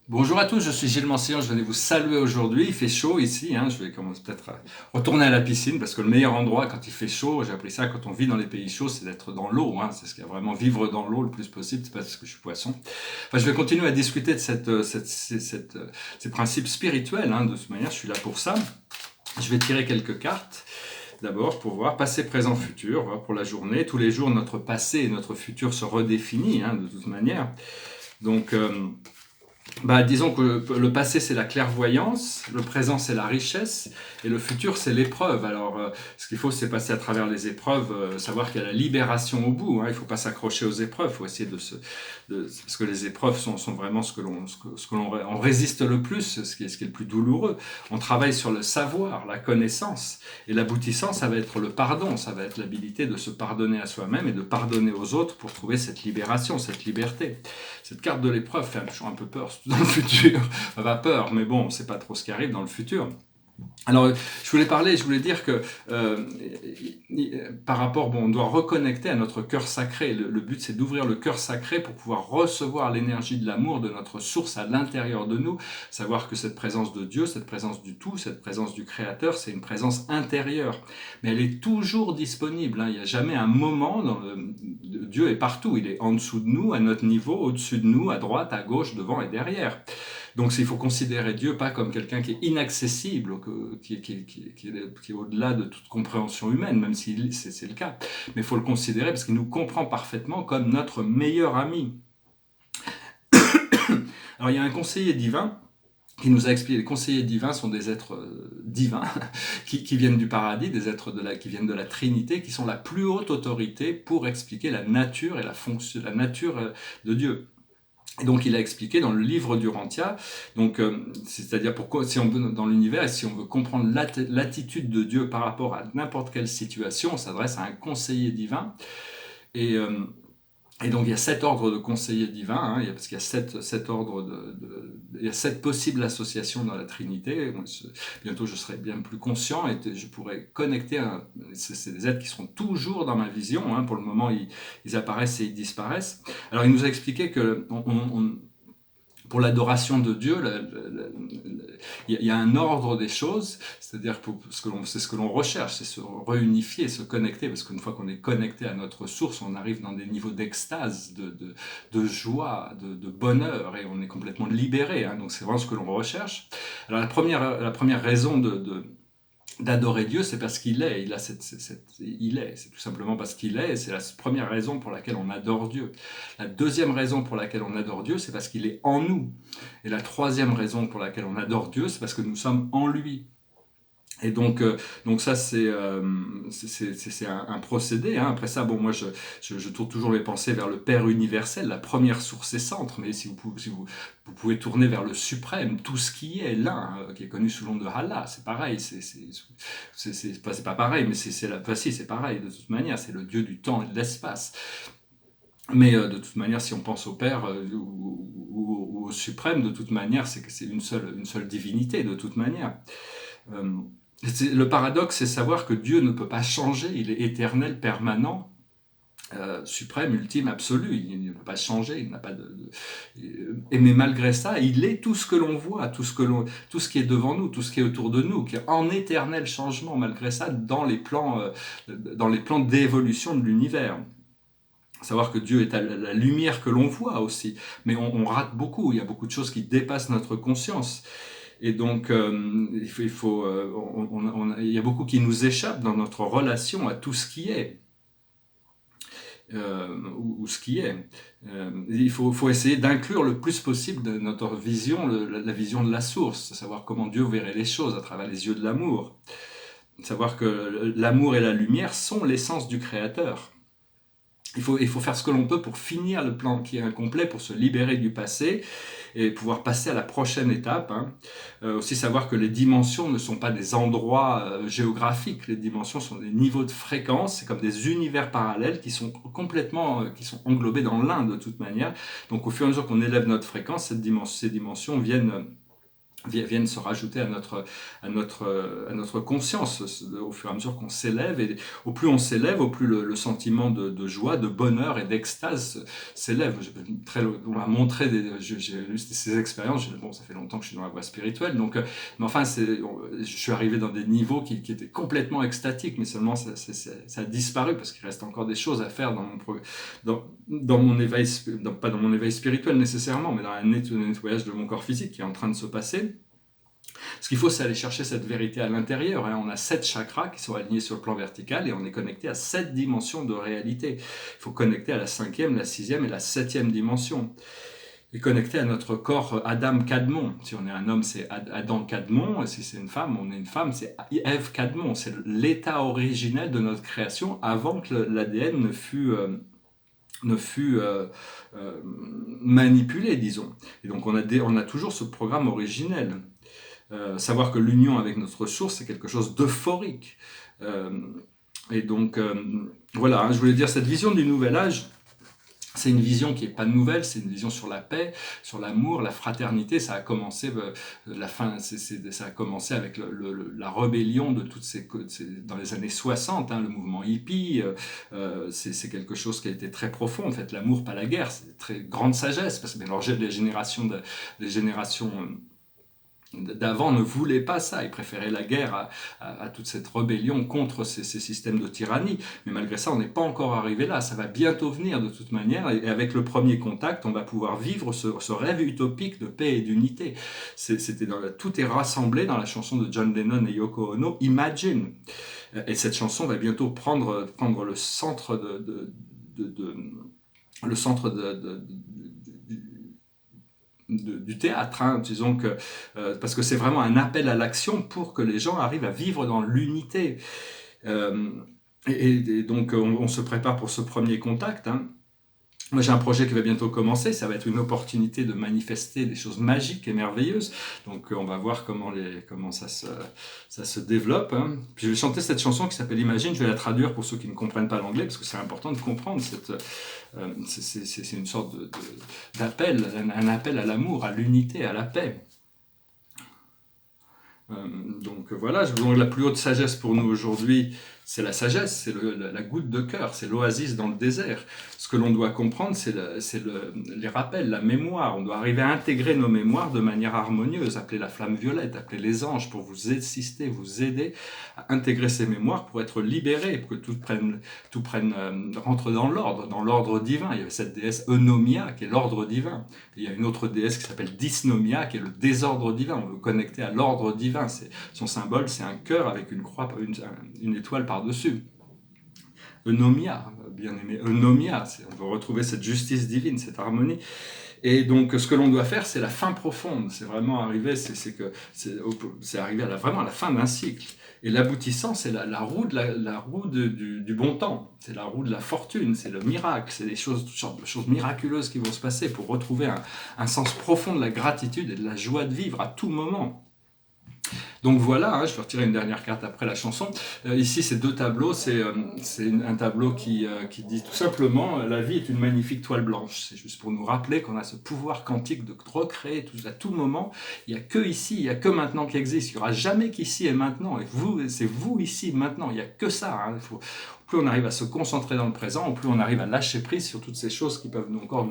Bonjour à tous, je suis Gilles Mancillon, je venais vous saluer aujourd'hui. Il fait chaud ici, je vais commencer peut-être à retourner à la piscine parce que le meilleur endroit quand il fait chaud, j'ai appris ça quand on vit dans les pays chauds, c'est d'être dans l'eau. C'est ce qu'il y a vraiment vivre dans l'eau le plus possible, c'est pas parce que je suis poisson. Enfin, je vais continuer à discuter de ces principes spirituels. De toute manière, je suis là pour ça. Je vais tirer quelques cartes. D'abord, pour voir passé, présent, futur, voir pour la journée. Tous les jours, notre passé et notre futur se redéfinit, de toute manière. Donc, disons que le passé, c'est la clairvoyance, le présent, c'est la richesse, et le futur, c'est l'épreuve. Alors, ce qu'il faut, c'est passer à travers les épreuves, savoir qu'il y a la libération au bout. Il ne faut pas s'accrocher aux épreuves, il faut essayer parce que les épreuves sont vraiment ce que l'on on résiste le plus, ce qui est le plus douloureux. On travaille sur le savoir, la connaissance, et l'aboutissant, ça va être le pardon, ça va être l'habilité de se pardonner à soi-même et de pardonner aux autres pour trouver cette libération, cette liberté. Cette carte de l'épreuve fait toujours un peu peur dans le futur. Enfin, pas peur, mais bon, on ne sait pas trop ce qui arrive dans le futur. Alors, je voulais dire que par rapport, on doit reconnecter à notre cœur sacré. Le but, c'est d'ouvrir le cœur sacré pour pouvoir recevoir l'énergie de l'amour de notre source à l'intérieur de nous. Savoir que cette présence de Dieu, cette présence du tout, cette présence du Créateur, c'est une présence intérieure. Mais elle est toujours disponible. Il n'y a jamais un moment Dieu est partout. Il est en dessous de nous, à notre niveau, au-dessus de nous, à droite, à gauche, devant et derrière. Donc il faut considérer Dieu pas comme quelqu'un qui est inaccessible, qui est au-delà de toute compréhension humaine, même si c'est le cas. Mais il faut le considérer parce qu'il nous comprend parfaitement comme notre meilleur ami. Alors il y a un conseiller divin qui nous a expliqué, les conseillers divins sont des êtres divins qui viennent du paradis, des êtres qui viennent de la Trinité, qui sont la plus haute autorité pour expliquer la nature et la nature de Dieu. Et donc il a expliqué dans le livre d'Urantia, c'est-à-dire pourquoi, si on veut dans l'univers, et si on veut comprendre l'attitude de Dieu par rapport à n'importe quelle situation, on s'adresse à un conseiller divin. Et, euh, et donc il y a 7 ordres de conseillers divins, parce qu'il y a sept ordres il y a 7 possibles associations dans la Trinité. Bientôt je serai bien plus conscient et je pourrai connecter. C'est des êtres qui seront toujours dans ma vision. Pour le moment ils apparaissent et ils disparaissent. Alors il nous a expliqué que pour l'adoration de Dieu, il y a un ordre des choses, c'est-à-dire que c'est ce que l'on recherche, c'est se réunifier, se connecter, parce qu'une fois qu'on est connecté à notre source, on arrive dans des niveaux d'extase, de joie, de bonheur, et on est complètement libéré. Donc c'est vraiment ce que l'on recherche. Alors la première raison d'adorer Dieu, c'est parce qu'il est. Il est. C'est tout simplement parce qu'il est. Et c'est la première raison pour laquelle on adore Dieu. La deuxième raison pour laquelle on adore Dieu, c'est parce qu'il est en nous. Et la troisième raison pour laquelle on adore Dieu, c'est parce que nous sommes en lui. Et donc ça c'est un procédé. Après ça, moi je tourne toujours mes pensées vers le Père universel, la première source et centre. Mais si vous pouvez tourner vers le suprême, tout ce qui est l'un, qui est connu sous le nom de Allah, c'est pareil. C'est pas pareil, mais c'est pareil de toute manière. C'est le Dieu du temps et de l'espace. Mais de toute manière, si on pense au Père ou au suprême, de toute manière, c'est que c'est une seule divinité de toute manière. Le paradoxe, c'est savoir que Dieu ne peut pas changer, il est éternel, permanent, suprême, ultime, absolu, il ne peut pas changer, il n'a pas mais malgré ça, il est tout ce que l'on voit, tout ce qui est devant nous, tout ce qui est autour de nous, qui est en éternel changement, malgré ça, dans les plans d'évolution de l'univers. Savoir que Dieu est à la lumière que l'on voit aussi, mais on rate beaucoup, il y a beaucoup de choses qui dépassent notre conscience. Et donc, il y a beaucoup qui nous échappe dans notre relation à tout ce qui est, ou ce qui est. Il faut essayer d'inclure le plus possible de notre vision, la vision de la source, savoir comment Dieu verrait les choses à travers les yeux de l'amour. Savoir que l'amour et la lumière sont l'essence du Créateur. Il faut faire ce que l'on peut pour finir le plan qui est incomplet, pour se libérer du passé et pouvoir passer à la prochaine étape. Aussi savoir que les dimensions ne sont pas des endroits géographiques, les dimensions sont des niveaux de fréquence, c'est comme des univers parallèles qui sont englobés dans l'un de toute manière. Donc au fur et à mesure qu'on élève notre fréquence, ces dimensions viennent viennent se rajouter à notre conscience au fur et à mesure qu'on s'élève. Et au plus on s'élève, au plus le sentiment de joie, de bonheur et d'extase s'élève. On m'a montré, j'ai eu ces expériences. Bon, ça fait longtemps que je suis dans la voie spirituelle, donc, mais enfin, je suis arrivé dans des niveaux qui étaient complètement extatiques, mais seulement ça a disparu parce qu'il reste encore des choses à faire dans mon éveil, pas dans mon éveil spirituel nécessairement, mais dans un nettoyage de mon corps physique qui est en train de se passer. Ce qu'il faut, c'est aller chercher cette vérité à l'intérieur. On a 7 chakras qui sont alignés sur le plan vertical et on est connecté à 7 dimensions de réalité. Il faut connecter à la 5e, la 6e et la 7e dimension. Et connecter à notre corps Adam Kadmon. Si on est un homme, c'est Adam Kadmon. Et si c'est une femme, on est une femme, c'est Ève Kadmon. C'est l'état originel de notre création avant que l'ADN ne fut manipulé, disons. Et donc on a toujours ce programme originel. Savoir que l'union avec notre source, c'est quelque chose d'euphorique. Et donc, voilà, hein, je voulais dire, cette vision du nouvel âge, c'est une vision qui n'est pas nouvelle, c'est une vision sur la paix, sur l'amour, la fraternité. Ça a commencé, ça a commencé avec la rébellion de dans les années 60, hein, le mouvement hippie. C'est quelque chose qui a été très profond. En fait, l'amour, pas la guerre, c'est une très grande sagesse, parce que mélanger les générations d'avant ne voulaient pas ça, ils préféraient la guerre à toute cette rébellion contre ces systèmes de tyrannie, mais malgré ça on n'est pas encore arrivé là, ça va bientôt venir de toute manière, et avec le premier contact on va pouvoir vivre ce rêve utopique de paix et d'unité. Tout est rassemblé dans la chanson de John Lennon et Yoko Ono, Imagine, et cette chanson va bientôt prendre le centre du théâtre, hein, disons que, parce que c'est vraiment un appel à l'action pour que les gens arrivent à vivre dans l'unité. Et donc on se prépare pour ce premier contact, hein. Moi j'ai un projet qui va bientôt commencer, ça va être une opportunité de manifester des choses magiques et merveilleuses, donc on va voir comment ça se développe, hein. Puis je vais chanter cette chanson qui s'appelle Imagine, je vais la traduire pour ceux qui ne comprennent pas l'anglais, parce que c'est important de comprendre, c'est une sorte d'appel, un appel à l'amour, à l'unité, à la paix. Donc voilà, donc la plus haute sagesse pour nous aujourd'hui, c'est la sagesse, c'est la goutte de cœur, c'est l'oasis dans le désert. Ce que l'on doit comprendre, c'est les rappels, la mémoire. On doit arriver à intégrer nos mémoires de manière harmonieuse. Appelez la flamme violette, appelez les anges pour vous assister, vous aider à intégrer ces mémoires pour être libérés, pour que tout rentre dans l'ordre divin. Il y avait cette déesse Eunomia qui est l'ordre divin. Il y a une autre déesse qui s'appelle Dysnomia qui est le désordre divin. On veut connecter à l'ordre divin. Son symbole, c'est un cœur avec une croix, une étoile par-dessus. Eunomia, bien aimé, Eunomia, on veut retrouver cette justice divine, cette harmonie. Et donc, ce que l'on doit faire, c'est la fin profonde. C'est vraiment arriver, c'est arriver vraiment à la fin d'un cycle. Et l'aboutissant, c'est la roue du bon temps. C'est la roue de la fortune, c'est le miracle. C'est toutes sortes de choses miraculeuses qui vont se passer pour retrouver un sens profond de la gratitude et de la joie de vivre à tout moment. Donc voilà, hein, je vais retirer une dernière carte après la chanson. Ici, c'est 2 tableaux. C'est un tableau qui dit tout simplement la vie est une magnifique toile blanche. C'est juste pour nous rappeler qu'on a ce pouvoir quantique de recréer à tout moment. Il n'y a que ici, il n'y a que maintenant qui existe. Il n'y aura jamais qu'ici et maintenant. Et c'est vous ici, maintenant. Il n'y a que ça. Hein. Plus on arrive à se concentrer dans le présent, plus on arrive à lâcher prise sur toutes ces choses qui peuvent encore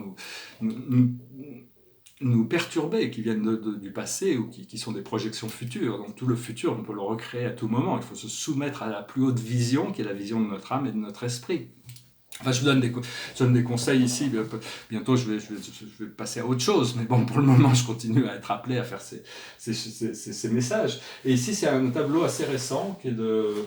nous perturber, qui viennent du passé ou qui sont des projections futures. Donc tout le futur, on peut le recréer à tout moment. Il faut se soumettre à la plus haute vision, qui est la vision de notre âme et de notre esprit. Enfin, je donne des conseils ici. Bientôt, je vais passer à autre chose. Mais bon, pour le moment, je continue à être appelé à faire ces messages. Et ici, c'est un tableau assez récent qui est de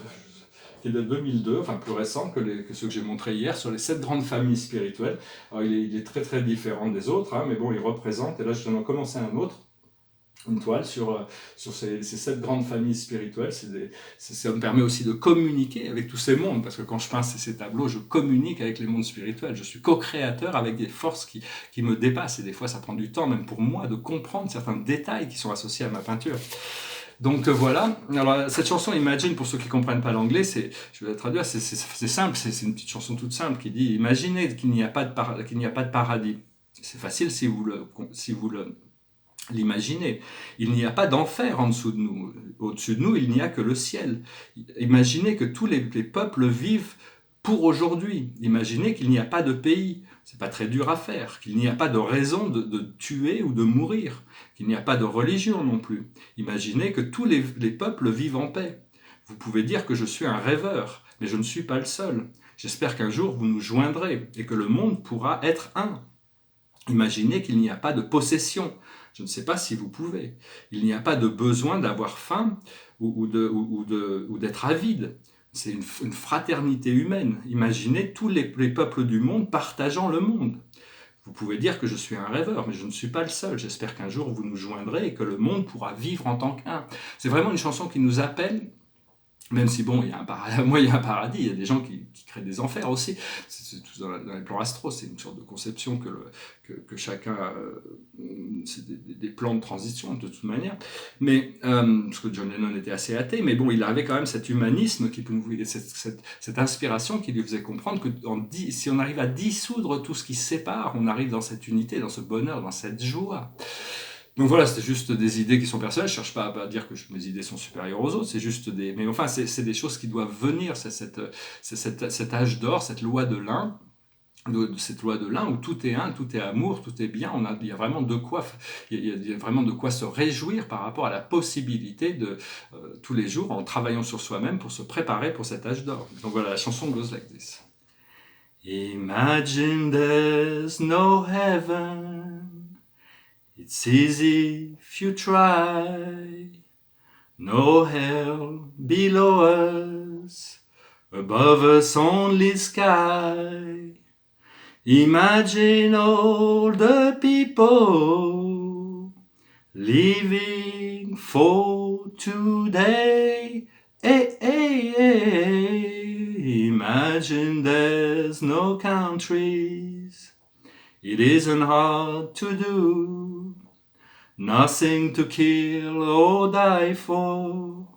2002, enfin plus récent que ceux que j'ai montrés hier, sur les 7 grandes familles spirituelles. Alors, il est très très différent des autres, hein, mais bon, il représente, et là je viens d'en commencer un autre, une toile sur ces 7 grandes familles spirituelles. Ça me permet aussi de communiquer avec tous ces mondes, parce que quand je peins ces tableaux, je communique avec les mondes spirituels. Je suis co-créateur avec des forces qui me dépassent, et des fois ça prend du temps, même pour moi, de comprendre certains détails qui sont associés à ma peinture. Donc voilà, alors cette chanson Imagine, pour ceux qui ne comprennent pas l'anglais, je vais la traduire, c'est simple, c'est une petite chanson toute simple qui dit « Imaginez qu'il n'y a pas de paradis ». C'est facile si vous l'imaginer. Il n'y a pas d'enfer en dessous de nous. Au-dessus de nous, il n'y a que le ciel. Imaginez que tous les peuples vivent pour aujourd'hui. Imaginez qu'il n'y a pas de pays. C'est pas très dur à faire. Qu'il n'y a pas de raison de tuer ou de mourir. Qu'il n'y a pas de religion non plus. Imaginez que tous les peuples vivent en paix. Vous pouvez dire que je suis un rêveur, mais je ne suis pas le seul. J'espère qu'un jour vous nous joindrez et que le monde pourra être un. Imaginez qu'il n'y a pas de possession. Je ne sais pas si vous pouvez. Il n'y a pas de besoin d'avoir faim ou d'être avide. C'est une fraternité humaine. Imaginez tous les peuples du monde partageant le monde. Vous pouvez dire que je suis un rêveur, mais je ne suis pas le seul. J'espère qu'un jour vous nous joindrez et que le monde pourra vivre en tant qu'un. C'est vraiment une chanson qui nous appelle. Même si, bon, il y a un paradis, il y a des gens qui créent des enfers aussi. C'est tout dans les plans astro, c'est une sorte de conception que chacun... c'est des plans de transition, de toute manière. Mais, parce que John Lennon était assez athée, mais bon, il avait quand même cet humanisme, cette inspiration qui lui faisait comprendre que si on arrive à dissoudre tout ce qui sépare, on arrive dans cette unité, dans ce bonheur, dans cette joie. Donc voilà, c'était juste des idées qui sont personnelles. Je cherche pas à dire que mes idées sont supérieures aux autres. C'est juste mais enfin, c'est des choses qui doivent venir. C'est cet âge d'or, cette loi de l'un, cette loi de l'un où tout est un, tout est amour, tout est bien. Il y a vraiment de quoi, il y a vraiment de quoi se réjouir par rapport à la possibilité de tous les jours en travaillant sur soi-même pour se préparer pour cet âge d'or. Donc voilà, la chanson goes like this. Imagine there's no heaven. It's easy if you try. No hell below us, above us only sky. Imagine all the people living for today. Hey, hey, hey. Imagine there's no countries. It isn't hard to do. Nothing to kill or die for,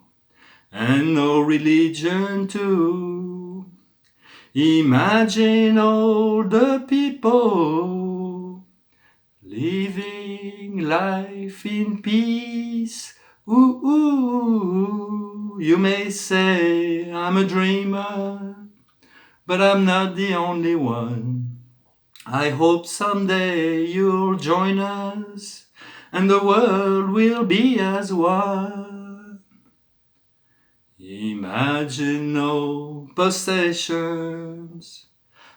and no religion too. Imagine all the people living life in peace. Ooh, ooh, you may say I'm a dreamer, but I'm not the only one. I hope someday you'll join us, and the world will be as one. Imagine no possessions.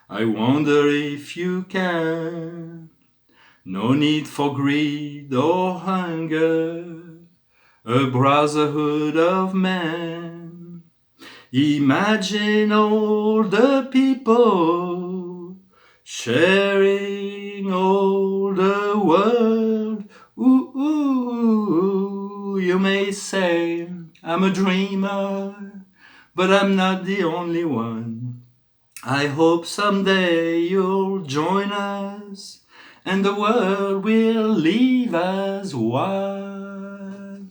I wonder if you can. No need for greed or hunger. A brotherhood of men. Imagine all the people sharing all the world. Ooh, ooh, you may say I'm a dreamer, but I'm not the only one. I hope someday you'll join us, and the world will live as one.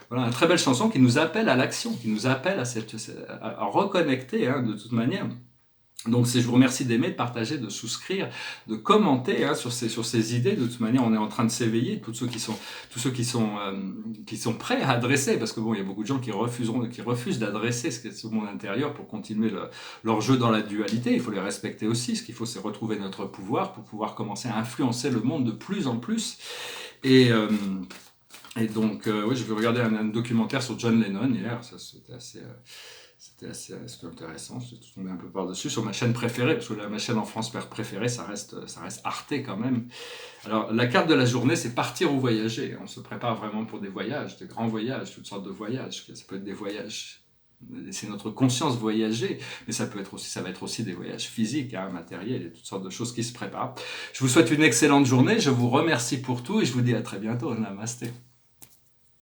Voilà, une très belle chanson qui nous appelle à l'action, qui nous appelle à reconnecter, de toute manière. Donc je vous remercie d'aimer, de partager, de souscrire, de commenter sur ces idées. De toute manière, on est en train de s'éveiller. Tous ceux qui sont prêts à adresser, parce que bon, il y a beaucoup de gens qui refusent d'adresser ce monde intérieur pour continuer leur jeu dans la dualité. Il faut les respecter aussi. Ce qu'il faut, c'est retrouver notre pouvoir pour pouvoir commencer à influencer le monde de plus en plus. Et donc, oui, je vais regarder un documentaire sur John Lennon hier. Ça, c'était assez intéressant. Je suis tombé un peu par-dessus sur ma chaîne préférée, parce que ma chaîne en France préférée, ça reste Arte quand même. Alors, la carte de la journée, c'est partir ou voyager. On se prépare vraiment pour des voyages, des grands voyages, toutes sortes de voyages. Ça peut être des voyages, c'est notre conscience voyager, mais ça va être aussi des voyages physiques, matériels, et toutes sortes de choses qui se préparent. Je vous souhaite une excellente journée, je vous remercie pour tout et je vous dis à très bientôt. Namasté.